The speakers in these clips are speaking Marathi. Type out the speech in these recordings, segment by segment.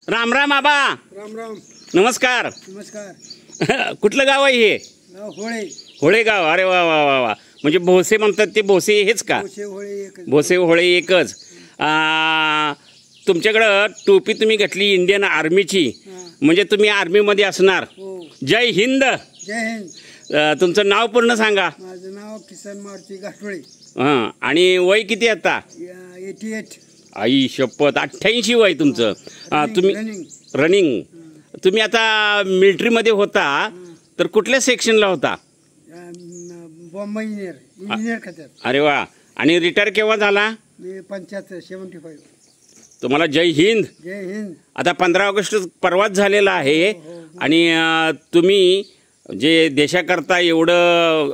राम राम आबा. राम राम. नमस्कार. नमस्कार. कुठलं गाव आहे हे? होळे. होळे गाव. अरे वा वा वा वा. म्हणजे भोसे म्हणतात ते भोसे हेच का? भोसे होळे एकच. तुमच्याकडं टोपी तुम्ही घातली इंडियन आर्मीची, म्हणजे तुम्ही आर्मीमध्ये असणार. जय हिंद. जय हिंद. तुमचं नाव पूर्ण सांगा. माझं नाव किसन मारुती घाटोळे. हां. आणि वय किती आता? 88. आई शपथ, 88 वय तुमचं. तुम्ही रनिंग. तुम्ही आता मिलिटरीमध्ये होता तर कुठल्या सेक्शनला होता? बॉम्ब इंजिनियर खात्यात. अरे वा. आणि रिटायर केव्हा झाला? मी 75. तुम्हाला जय हिंद. जय हिंद. आता 15 ऑगस्ट परवाच झालेला आहे. आणि तुम्ही जे देशाकरता एवढं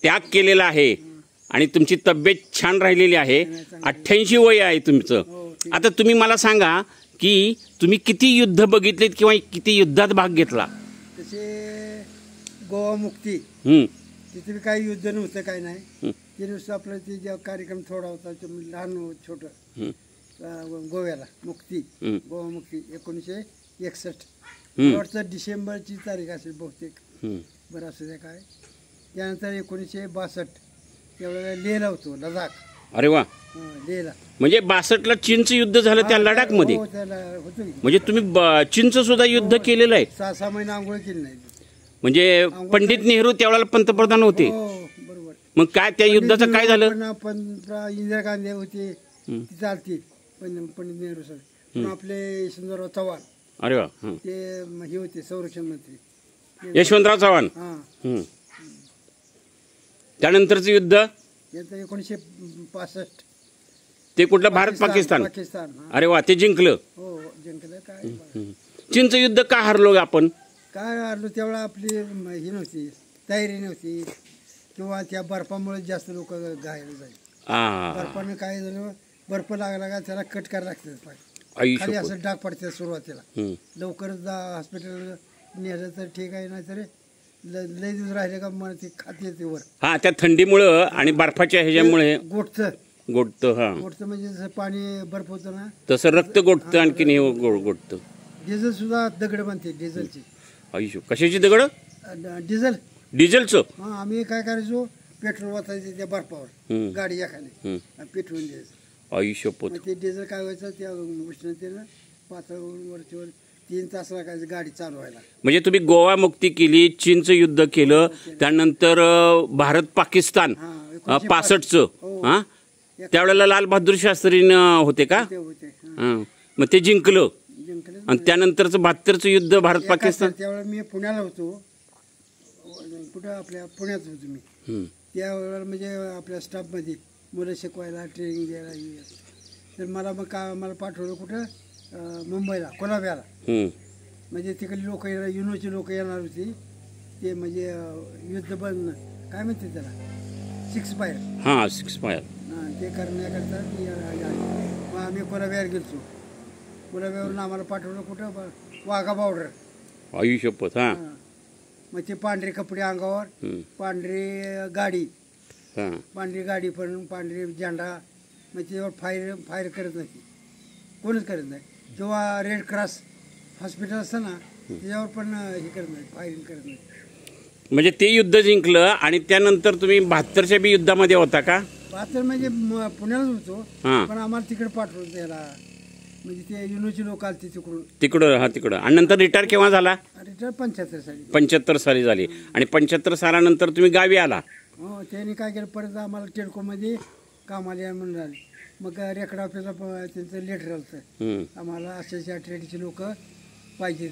त्याग केलेला आहे आणि तुमची तब्येत छान राहिलेली आहे. 88 वय आहे तुमचं. आता तुम्ही मला सांगा की तुम्ही किती युद्ध बघितलेत किंवा किती युद्धात भाग घेतला? तसे गोवा मुक्ती, तिथे काही युद्ध नव्हतं, काय नाही. ते नुसतं आपलं ते जे कार्यक्रम थोडा होता लहान छोटं, गोव्याला मुक्ती, गोवा मुक्ती 1961. वाटतं डिसेंबरची तारीख असेल बहुतेक, बरं असू द्या काय. त्यानंतर 1962 त्यावेळेला लेहला होतो, लडाख. अरे वा. लेहला. म्हणजे 62ला चीनचं युद्ध झालं त्या लडाख मध्ये. म्हणजे तुम्ही चीनचं सुद्धा युद्ध केलेलं आहे. 6 महिने आंघोळ केली नाही. म्हणजे पंडित नेहरू त्यावेळेला पंतप्रधान होते. बरोबर. मग काय त्या युद्धाचं काय झालं? इंदिरा गांधी होते, चालती पंडित नेहरू सर. आपले यशवंतराव चव्हाण. अरे वा. ते हे होते संरक्षण मंत्री यशवंतराव चव्हाण. त्यानंतरचं युद्ध 1965. ते कुठलं? भारत पाकिस्तान. अरे वा. ते जिंकलं. हो, जिंकलं. काय चीनचं युद्ध का हरलो आपण? काय हरलो? त्यावेळेला आपली ही नव्हती, तयारी नव्हती, किंवा त्या बर्फामुळे जास्त लोक घायल झाले. बर्फानं काय झालं, बर्फ लागला का त्याला कट करायला लागतं. खाली असं डाग पडते सुरुवातीला. लवकरच हॉस्पिटल नेलं तर ठीक आहे, नाही तर लय दिवस राहिले का मग ते खाते येते वर. हा, त्या थंडीमुळं आणि बर्फाच्या ह्याच्यामुळे गोठतं. हा, गोठतं म्हणजे जसं पाणी बर्फ होतं ना तसं रक्त गोठतं. आणखीन हे गोठतं. डिझेल सुद्धा दगड बनते, डिझेलची. आयुष्य कशाची दगड? डिझेलचं. हा, आम्ही काय करायचो, पेट्रोल वाचायचं त्या बर्फावर, गाडी एखादी पेट्रोल द्यायचं. आयुष्य पोत. ते डिझेल काय व्हायचं, त्या उष्णतेनं पातळीवर 3 तास लागायचं गाडी चालू व्हायला. म्हणजे तुम्ही गोवा मुक्ती केली, चीनचं युद्ध केलं, त्यानंतर भारत पाकिस्तान 65चं. हा, त्यावेळेला लाल बहादूर शास्त्री होते का? मग ते जिंकलं. आणि त्यानंतरचं 72चं युद्ध भारत पाकिस्तान. त्यावेळेला मी पुण्याला होतो. कुठं? आपल्या पुण्यात होतो मी त्यावेळेला. म्हणजे आपल्या स्टाफमध्ये मुलं शिकवायला, ट्रेनिंग द्यायला. तर मला पाठवलं कुठं? मुंबईला, कोलाब्याला. म्हणजे तिकडली लोक, युनोची लोक येणार होती. ते म्हणजे युद्ध बंद, काय म्हणते त्याला, 6 पायर. हां, 6 पायर. ते करण्याकरता मग आम्ही कोलाब्यावर गेलो. कोलाब्यावरून आम्हाला पाठवलं कुठं? वाघा बॉर्डर. आयुष्यपत. हां. मग ते पांढरे कपडे अंगावर, पांढरी गाडी, पांढरी गाडी पण पांढरी झेंडा. मग त्याच्यावर फायर करत नाही, कोणच करत नाही. जेव्हा रेड क्रॉस हॉस्पिटल असतं ना, त्याच्यावर पण हे करत नाही, फायरिंग करत नाही. म्हणजे ते युद्ध जिंकलं. आणि त्यानंतर तुम्ही 72च्या बी युद्धामध्ये होता का? 72 म्हणजे पुण्यालाच होतो, पण आम्हाला तिकडे पाठवलं त्याला. म्हणजे ते युनोची लोक आली तिकडं. हा, तिकडं. आणि नंतर रिटायर केव्हा झाला? रिटायर 75 साली. 75 साली झाली. आणि 75 सालानंतर तुम्ही गावी आला. हो, त्यांनी काय केलं, परत आम्हाला टेडकोमध्ये कामाला या म्हणून राहिले. मग रेकॉर्ड ऑफिसला त्यांचं लेटर आलं, आम्हाला अशाच्या ट्रेडची लोक पाहिजे.